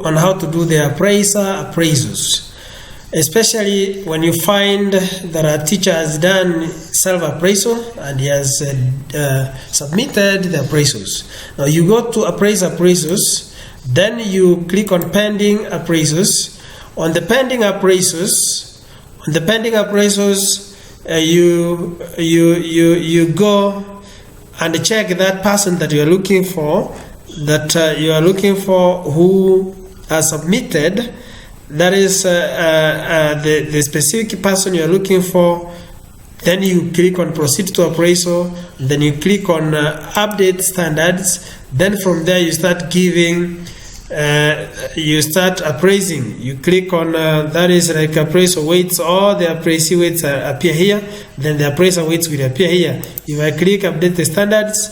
on how to do the appraisals, especially when you find that a teacher has done self-appraisal and he has submitted the appraisals. Now you go to appraisals, then you click on pending appraisals. On the pending appraisals, you go and check that person that you are looking for, who has submitted. That is the specific person you are looking for. Then you click on proceed to appraisal. Then you click on update standards. Then from there you start giving. You start appraising. You click on that is like appraisal weights. All the appraisal weights appear here. Then the appraisal weights will appear here. If I click update the standards,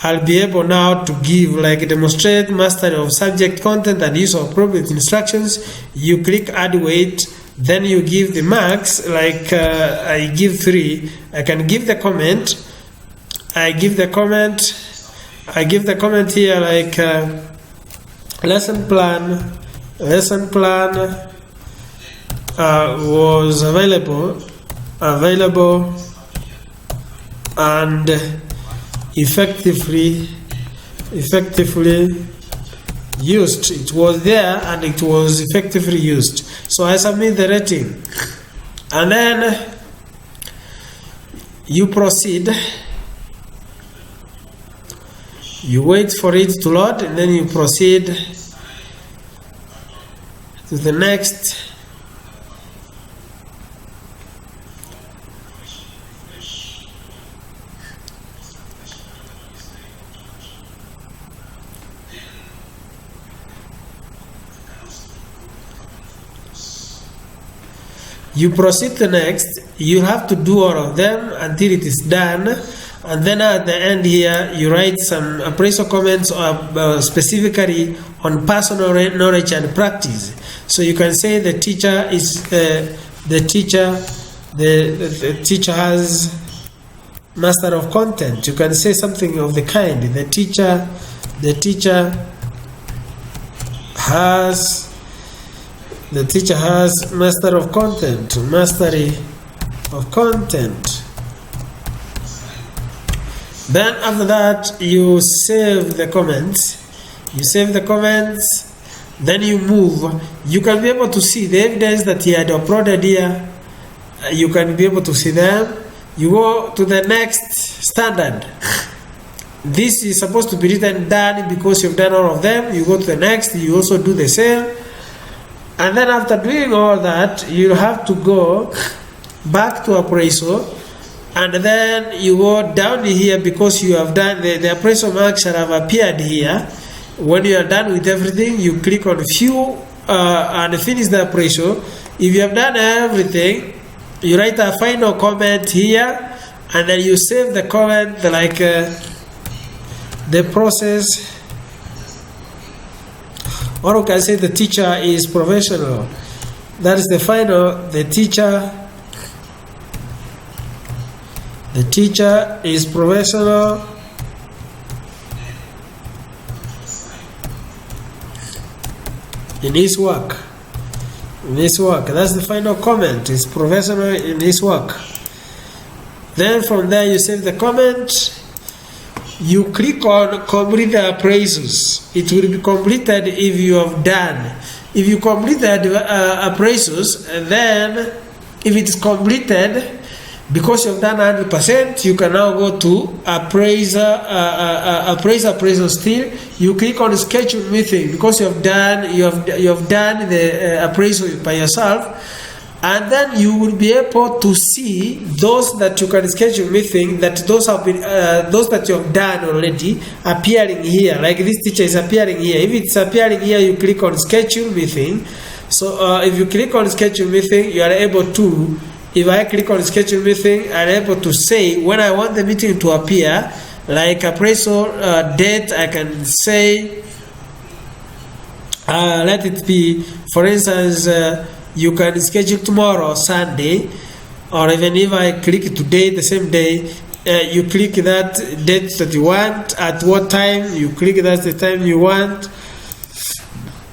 I'll be able now to give like demonstrate mastery of subject content and use of appropriate instructions. You click add weight, then you give the marks. Like I give 3. I can give the comment. I give the comment here like lesson plan was available and effectively used. It was there and it was effectively used. So I submit the rating, and then you proceed. You wait for it to load, and then you proceed to the next. You proceed to the next. You have to do all of them until it is done. And then at the end here, you write some appraisal comments specifically on personal knowledge and practice. So you can say the teacher has master of content. You can say something of the kind. The teacher has master of content, mastery of content. Then after that, you save the comments. Then you move. You can be able to see the evidence that he had uploaded here. You can be able to see them. You go to the next standard. This is supposed to be written done because you've done all of them. You go to the next. You also do the same. And then after doing all that, you have to go back to appraisal. And then you go down here because you have done the appraisal marks shall have appeared here. When you are done with everything, you click on view and finish the appraisal. If you have done everything, you write a final comment here, and then you save the comment like the process. Or you can say the teacher is professional. That is the final. The teacher is professional in his work. That's the final comment. Is professional in his work. Then from there you save the comment. You click on complete the appraisals. It will be completed if you have done. If you completed appraisals, then if it is completed, because you've done 100%, you can now go to appraisal still. You click on schedule meeting because you have done the appraisal by yourself, and then you will be able to see those that you can schedule meeting, that those that you have done already appearing here. Like this teacher is appearing here. If it's appearing here, you click on schedule meeting. So if you click on schedule meeting, you are able to. If I click on schedule meeting, I'm able to say when I want the meeting to appear, like appraisal date. I can say let it be, for instance, you can schedule tomorrow, Sunday, or even if I click today, the same day, you click that date that you want, at what time, you click that's the time you want.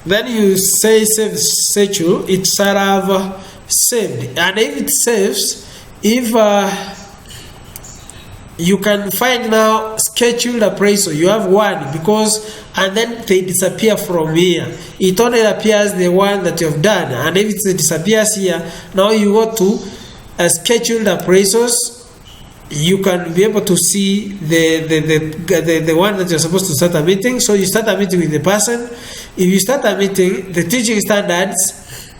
Then you say save schedule, it shall have saved. And if it saves, if you can find now scheduled appraisal, you have one, because and then they disappear from here. It only appears the one that you have done, and if it disappears here, now you go to scheduled appraisals. You can be able to see the one that you're supposed to start a meeting. So you start a meeting with the person. If you start a meeting, the teaching standards,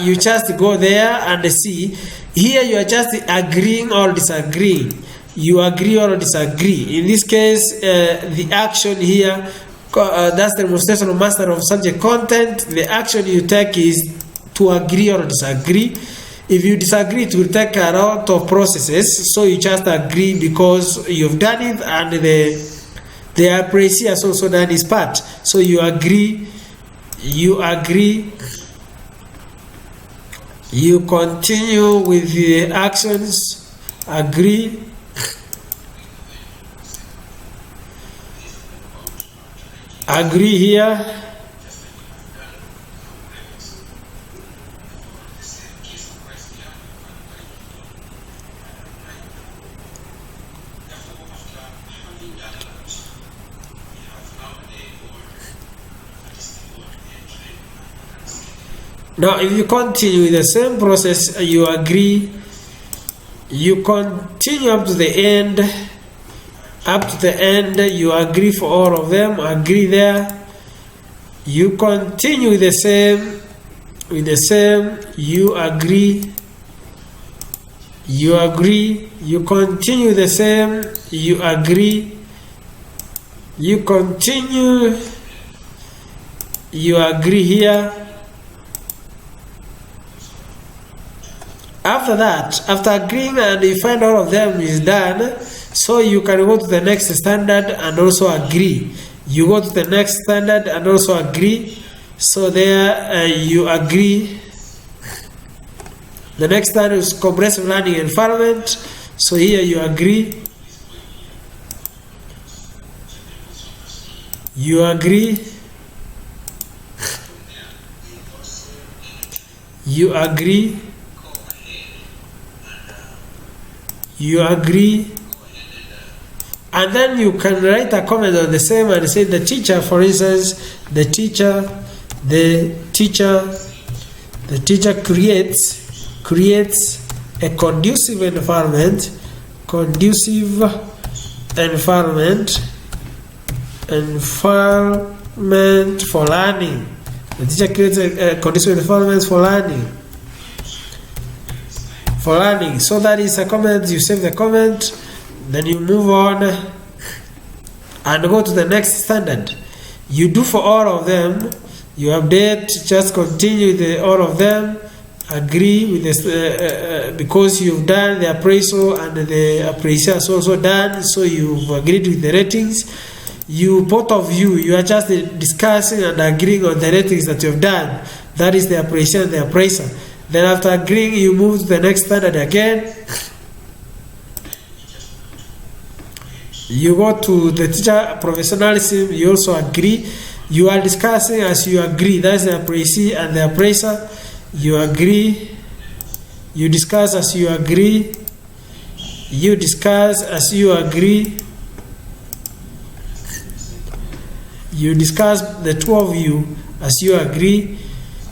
you just go there and see. Here you are just agreeing or disagreeing. You agree or disagree. In this case, the action here, that's the demonstration of master of subject content. The action you take is to agree or disagree. If you disagree, it will take a lot of processes. So you just agree because you've done it, and the appraisee has also done his part. So you agree, you continue with the actions, agree. Agree here. Now, if you continue with the same process, you agree, you continue up to the end. Up to the end, you agree for all of them, agree there. You continue with the same, you agree, you continue the same, you agree, you continue, you agree here. After that, after agreeing and you find all of them is done, so you can go to the next standard and also agree. You go to the next standard and also agree. So there you agree. The next standard is comprehensive learning environment. So here you agree. You agree. You agree. You agree. And then you can write a comment on the same and say the teacher, for instance, the teacher creates a conducive environment for learning. The teacher creates a conducive environment for learning. So that is a comment. You save the comment, then you move on and go to the next standard. You do for all of them. You update, just continue with all of them. Agree with this because you've done the appraisal and the appraiser has also done. So you've agreed with the ratings. Both of you are just discussing and agreeing on the ratings that you've done. That is the appraiser and the appraiser. Then after agreeing, you move to the next standard again. You go to the teacher professionalism, you also agree. You are discussing as you agree. That's the appraisee and the appraiser. You agree. You discuss as you agree. You discuss as you agree. You discuss, the two of you, as you agree.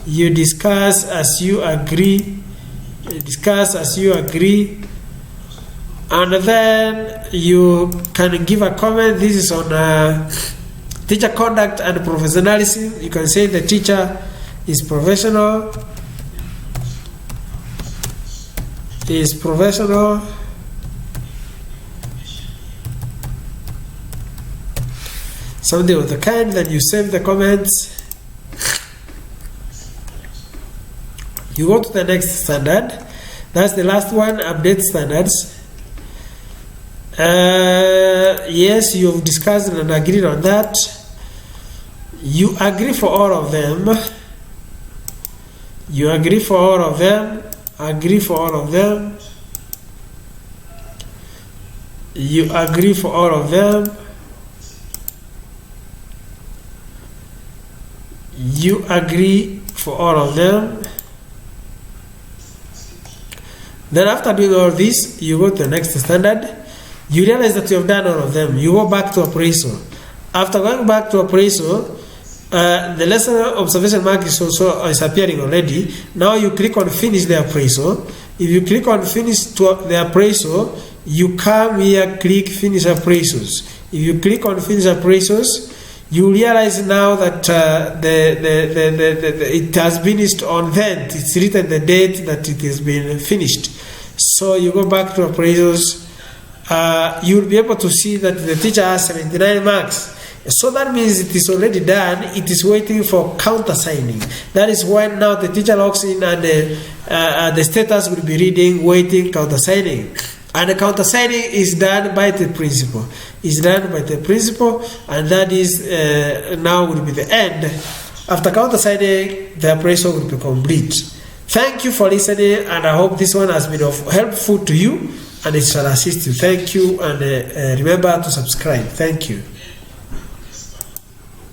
You discuss as you agree. You discuss as you agree. And then you can give a comment. This is on teacher conduct and professionalism. You can say the teacher is professional. Something of the kind. Then you save the comments. You go to the next standard. That's the last one, update standards. Yes, you've discussed and agreed on that. You agree for all of them. You agree for all of them. Agree for all of them. You agree for all of them. You agree for all of them. Then after doing all this, you go to the next standard. You realize that you have done all of them. You go back to appraisal. After going back to appraisal, the lesson observation mark is also appearing already. Now you click on finish the appraisal. If you click on finish the appraisal, you come here, click finish appraisals. If you click on finish appraisals, you realize now that it has finished on then. It's written the date that it has been finished. So you go back to appraisals. You will be able to see that the teacher has 79 marks. So that means it is already done. It is waiting for countersigning. That is why now the teacher logs in and the status will be reading, waiting, countersigning. And the countersigning is done by the principal. It's done by the principal, and that is now will be the end. After countersigning, the appraisal will be complete. Thank you for listening, and I hope this one has been helpful to you and it shall assist you. Thank you, and remember to subscribe. Thank you.